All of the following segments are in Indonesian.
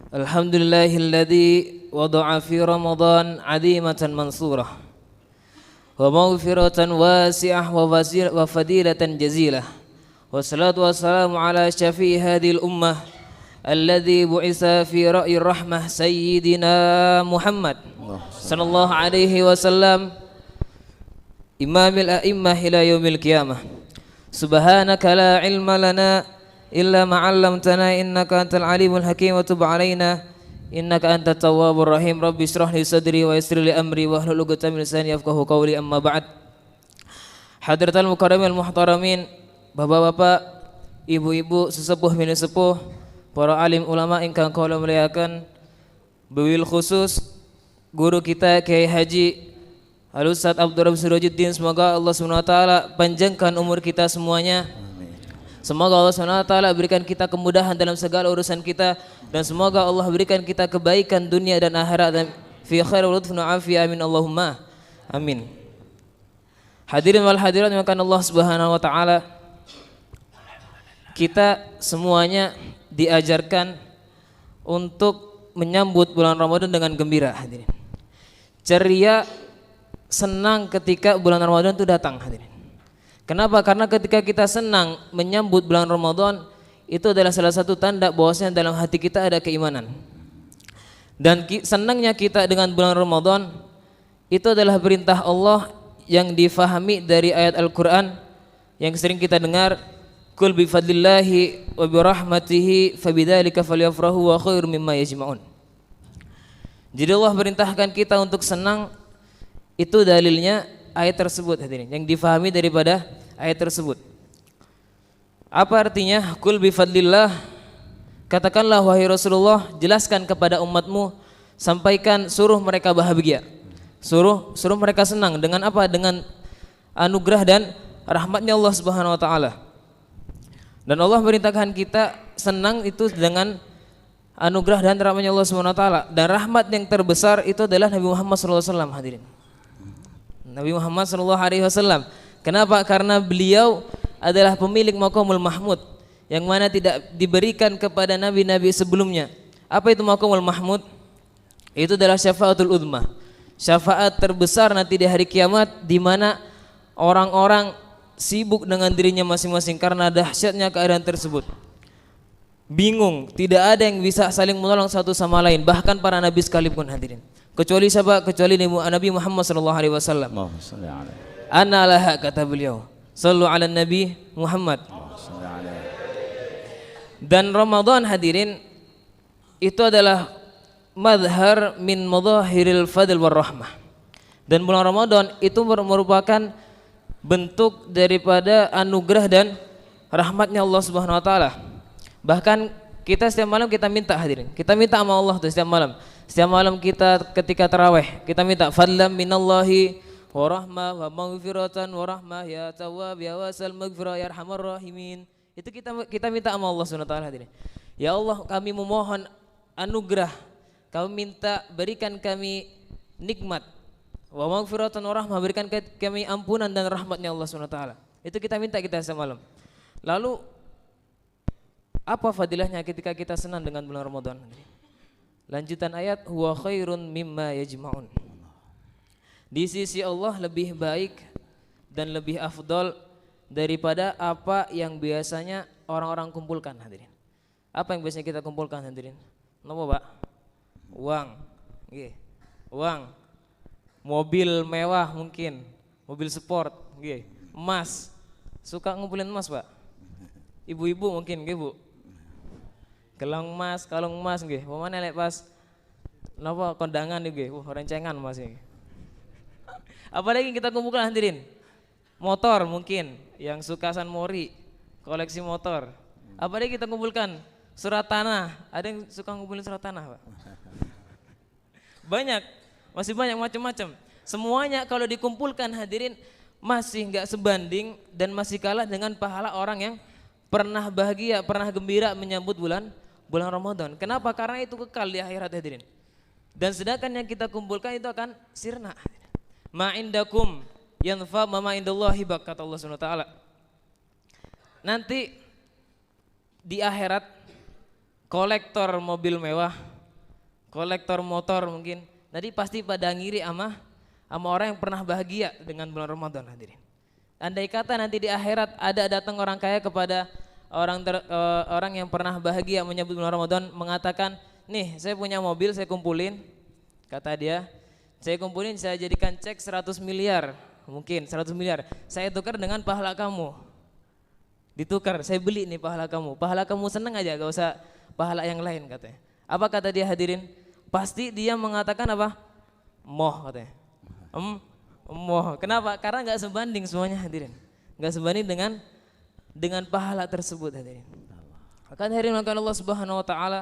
Alhamdulillahilladzi wada'a fi Ramadan 'azimatan mansurah wa maghfiratan wasi'ah wa fadilatan jazilah. Wassalatu wassalamu ala syafi'i hadhil ummah alladzi bu'isa fi ra'yir rahmah sayyidina Muhammad sallallahu alaihi wasallam imamil a'immah ila yaumil qiyamah. Subhanaka la ilma lana illa ma 'allamtana innaka antal alimul hakim wa tub 'alaina innaka antat tawwabur rahim. Rabbi shrah li sadri wa yassir li amri wahlul 'uqdatam min lisani yafqahu qawli. Amma ba'd. Hadratal mukarramin muhtaramin, bapak-bapak, ibu-ibu, sesepuh min sepuh, para alim ulama ingkang kula muliakan, wabil khusus guru kita Kiai Haji Al-Ustaz Abdurrahman Sirajuddin, semoga Allah SWT panjangkan umur kita semuanya. Semoga Allah SWT berikan kita kemudahan dalam segala urusan kita, dan semoga Allah berikan kita kebaikan dunia dan akhirat, dan fi khairul lutfun afiyah, amin Allahumma amin. Hadirin wal hadirat yang akan Allah Subhanahu wa taala, kita semuanya diajarkan untuk menyambut bulan Ramadan dengan gembira, hadirin. Ceria, senang ketika bulan Ramadan itu datang, hadirin. Kenapa? Karena ketika kita senang menyambut bulan Ramadan, itu adalah salah satu tanda bahwasanya dalam hati kita ada keimanan. Dan senangnya kita dengan bulan Ramadan itu adalah perintah Allah yang difahami dari ayat Al-Quran yang sering kita dengar, Qul bi fadlillahi wa bi rahmatihi fabidzalika falyafrahu wa khairum mimma yajma'un. Jadi Allah perintahkan kita untuk senang, itu dalilnya ayat tersebut, hadirin, yang difahami daripada ayat tersebut. Apa artinya qul bi fadlillah? Katakanlah wahai Rasulullah, jelaskan kepada umatmu, sampaikan, suruh mereka bahagia, suruh mereka senang dengan apa? Dengan anugerah dan rahmatnya Allah Subhanahu wa taala. Dan Allah merintahkan kita senang itu dengan anugerah dan rahmatnya Allah Subhanahu wa taala. Dan rahmat yang terbesar itu adalah Nabi Muhammad sallallahu alaihi wasallam, hadirin. Nabi Muhammad sallallahu alaihi wasallam. Kenapa? Karena beliau adalah pemilik maqamul mahmud yang mana tidak diberikan kepada nabi-nabi sebelumnya. Apa itu maqamul mahmud? Itu adalah syafaatul uzma, syafaat terbesar nanti di hari kiamat, di mana orang-orang sibuk dengan dirinya masing-masing karena dahsyatnya keadaan tersebut. Bingung, tidak ada yang bisa saling menolong satu sama lain, bahkan para nabi sekalipun, hadirin. Kecuali siapa? Kecuali Nabi Muhammad sallallahu alaihi wasallam. Ana laha, kata beliau, sallu ala Nabi Muhammad. Dan Ramadan, hadirin, itu adalah madhar min madhahiril fadl war rahmah. Dan bulan Ramadan itu merupakan bentuk daripada anugerah dan rahmatnya Allah Subhanahu wa taala. Bahkan kita setiap malam kita minta, hadirin, kita minta sama Allah tuh setiap malam. Setiap malam kita ketika tarawih, kita minta fadlam minallahi wa rahmah wa maghfiratan wa rahmah ya tawwab ya wasal maghfirah ya arhamar rahimin. Itu kita minta sama Allah Subhanahu wa taala, hadirin. Ya Allah, kami memohon anugerah, kami minta berikan kami nikmat, wa maghfiratan wa rahmah, berikan kami ampunan dan rahmatnya Allah Subhanahu wa taala. Itu kita minta kita setiap malam. Lalu apa fadilahnya ketika kita senang dengan bulan Ramadan? Lanjutan ayat, huwa khairun mimma yajma'un. Di sisi Allah lebih baik dan lebih afdol daripada apa yang biasanya orang-orang kumpulkan, hadirin. Apa yang biasanya kita kumpulkan, hadirin? Napa, Pak? Uang. Nggih. Uang. Mobil mewah mungkin, mobil sport, nggih. Emas. Suka ngumpulin emas, Pak? Ibu-ibu mungkin, nggih, Bu. Gelang emas, kalung emas nggih. Pemane lek pas napa kondangan nggih, rencengan Mas iki. Apalagi kita kumpulkan, hadirin? Motor mungkin, yang suka San Mori, koleksi motor. Apalagi kita kumpulkan? Surat tanah. Ada yang suka ngumpulin surat tanah, Pak? Banyak, masih banyak macam-macam. Semuanya kalau dikumpulkan, hadirin, masih enggak sebanding dan masih kalah dengan pahala orang yang pernah bahagia, pernah gembira menyambut bulan Ramadan. Kenapa? Karena itu kekal di akhirat, hadirin. Dan sedangkan yang kita kumpulkan itu akan sirna. Ma indakum yanfa ma indallahi baq, kata Allah Subhanahu wa taala. Nanti di akhirat kolektor mobil mewah, kolektor motor mungkin. Nanti pasti pada ngiri sama orang yang pernah bahagia dengan bulan Ramadan, hadirin. Andai kata nanti di akhirat ada datang orang kaya kepada orang yang pernah bahagia menyambut bulan Ramadan, mengatakan, nih saya punya mobil, saya kumpulin, kata dia, saya kumpulin, saya jadikan cek 100 miliar, mungkin 100 miliar, saya tukar dengan pahala kamu, ditukar, saya beli nih pahala kamu seneng aja, gak usah pahala yang lain, katanya. Apa kata dia, hadirin? Pasti dia mengatakan apa? Moh, katanya. Moh. Kenapa? Karena nggak sebanding semuanya, hadirin. Nggak sebanding dengan pahala tersebut, hadirin. Maka hadirin, maka Allah Subhanahu Wa Taala,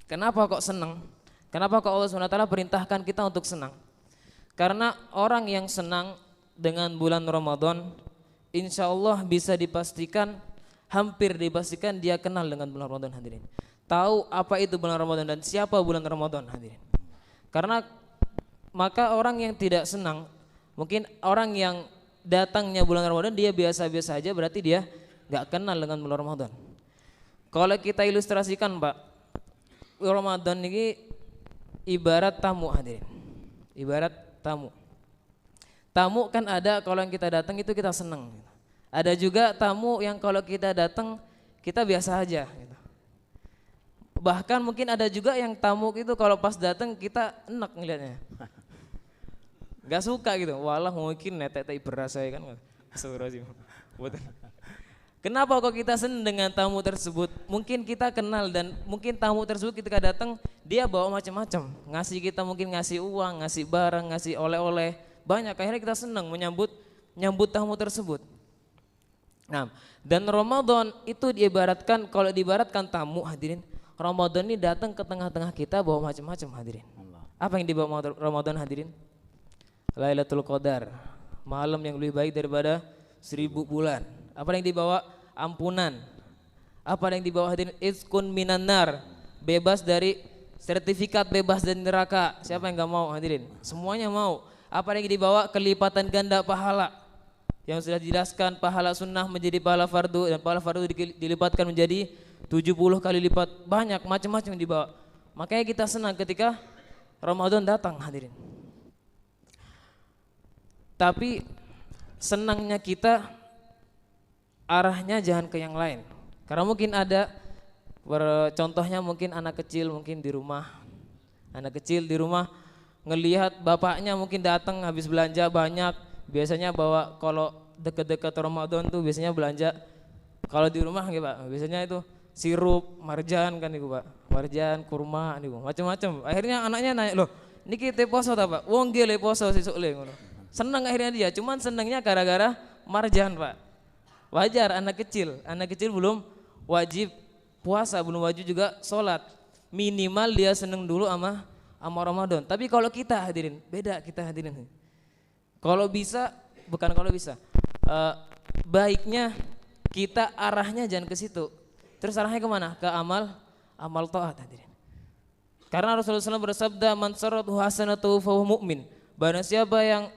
kenapa kok senang? Kenapa kok Allah Subhanahu Wa Taala perintahkan kita untuk senang? Karena orang yang senang dengan bulan Ramadan, insya Allah bisa dipastikan, hampir dipastikan dia kenal dengan bulan Ramadan, hadirin. Tahu apa itu bulan Ramadan dan siapa bulan Ramadan, hadirin. Karena maka orang yang tidak senang, mungkin orang yang datangnya bulan Ramadan dia biasa-biasa aja, berarti dia nggak kenal dengan bulan Ramadan. Kalau kita ilustrasikan, Pak, Ramadan ini ibarat tamu, hadirin. Ibarat tamu. Tamu kan ada kalau yang kita datang itu kita senang. Ada juga tamu yang kalau kita datang kita biasa aja. Gitu. Bahkan mungkin ada juga yang tamu itu kalau pas datang kita enak ngelihatnya, nggak suka gitu. Walah mungkin netek beras saya kan. Kenapa kok kita senang dengan tamu tersebut? Mungkin kita kenal dan mungkin tamu tersebut ketika datang dia bawa macam-macam, ngasih kita mungkin ngasih uang, ngasih barang, ngasih oleh-oleh banyak. Akhirnya kita senang menyambut tamu tersebut. Nah, dan Ramadan itu diibaratkan, kalau diibaratkan tamu, hadirin, Ramadan ini datang ke tengah-tengah kita bawa macam-macam, hadirin. Apa yang dibawa Ramadan, hadirin? Lailatul Qadar, malam yang lebih baik daripada 1000 bulan. Apa yang dibawa? Ampunan. Apa yang dibawa, hadirin? Izkun minan nar, bebas dari sertifikat bebas dari neraka. Siapa yang gak mau, hadirin? Semuanya mau. Apa yang dibawa? Kelipatan ganda pahala. Yang sudah dijelaskan, pahala sunnah menjadi pahala fardu, dan pahala fardu dilipatkan menjadi 70 kali lipat. Banyak macam-macam yang dibawa. Makanya kita senang ketika Ramadan datang, hadirin. Tapi senangnya kita arahnya jangan ke yang lain. Karena mungkin ada contohnya, mungkin anak kecil mungkin di rumah. Anak kecil di rumah ngelihat bapaknya mungkin datang habis belanja banyak. Biasanya bawa, kalau deket-deket Ramadan tuh biasanya belanja, kalau di rumah gitu Pak, biasanya itu sirup, marjan kan nih Pak, marjan, kurma nih macam-macam. Akhirnya anaknya nanya, loh niki teh poso ta Pak? Wong nggih le poso sesuk le ngono. Seneng akhirnya dia, cuman senengnya gara-gara marjan Pak. Wajar, anak kecil belum wajib puasa, belum wajib juga sholat. Minimal dia seneng dulu sama Ramadan. Tapi kalau kita, hadirin, beda kita, hadirin. Kalau bisa, baiknya kita arahnya jangan ke situ. Terus arahnya kemana? Ke amal taat, hadirin. Karena Rasulullah SAW bersabda, man saratuhu hasanatuhu fahuwa mu'min. Barang siapa yang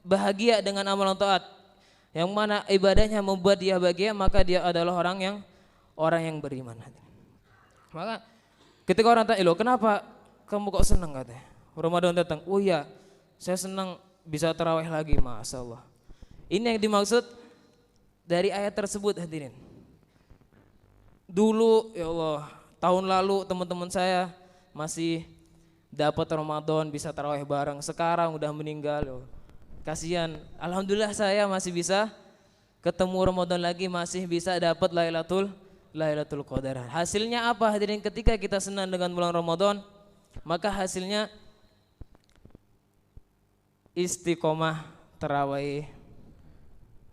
bahagia dengan amalan taat, yang mana ibadahnya membuat dia bahagia, maka dia adalah orang yang beriman, hadirin. Maka ketika orang tanya, loh kenapa kamu kok senang, katanya Ramadan datang? Oh iya, saya senang bisa tarawih lagi, Masya Allah. Ini yang dimaksud dari ayat tersebut, hadirin. Dulu ya Allah, tahun lalu teman-teman saya masih dapat Ramadan bisa tarawih bareng. Sekarang udah meninggal, loh. Kasihan. Alhamdulillah saya masih bisa ketemu Ramadan lagi, masih bisa dapat Lailatul Qadar. Hasilnya apa, hadirin? Ketika kita senang dengan bulan Ramadan, maka hasilnya istiqomah tarawih.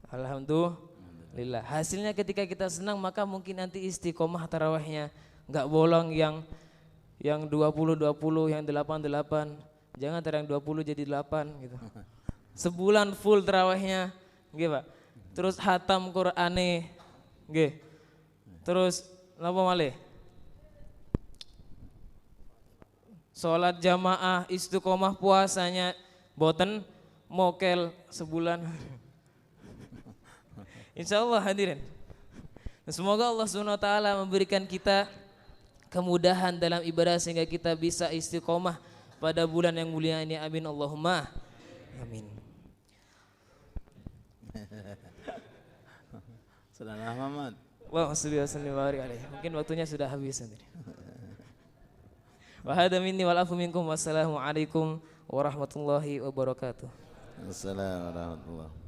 Alhamdulillah. Hasilnya ketika kita senang, maka mungkin nanti istiqomah tarawihnya nggak bolong, yang 20 yang 8. Jangan yang 20 jadi 8 gitu. Sebulan full tarawihnya, nggih Pak. Terus hatam Qur'ane, nggih. Terus napa malih? Salat jamaah, istiqomah puasanya, boten mokel sebulan. Insya Allah, hadirin. Semoga Allah SWT memberikan kita kemudahan dalam ibadah sehingga kita bisa istiqomah pada bulan yang mulia ini. Amin Allahumma amin. Saudara Muhammad. Wa sallallahu alaihi alaihi. Mungkin waktunya sudah habis nanti. Wa hadza minni wal afu minkum. Wassalamu alaikum warahmatullahi wabarakatuh. Assalamualaikum warahmatullahi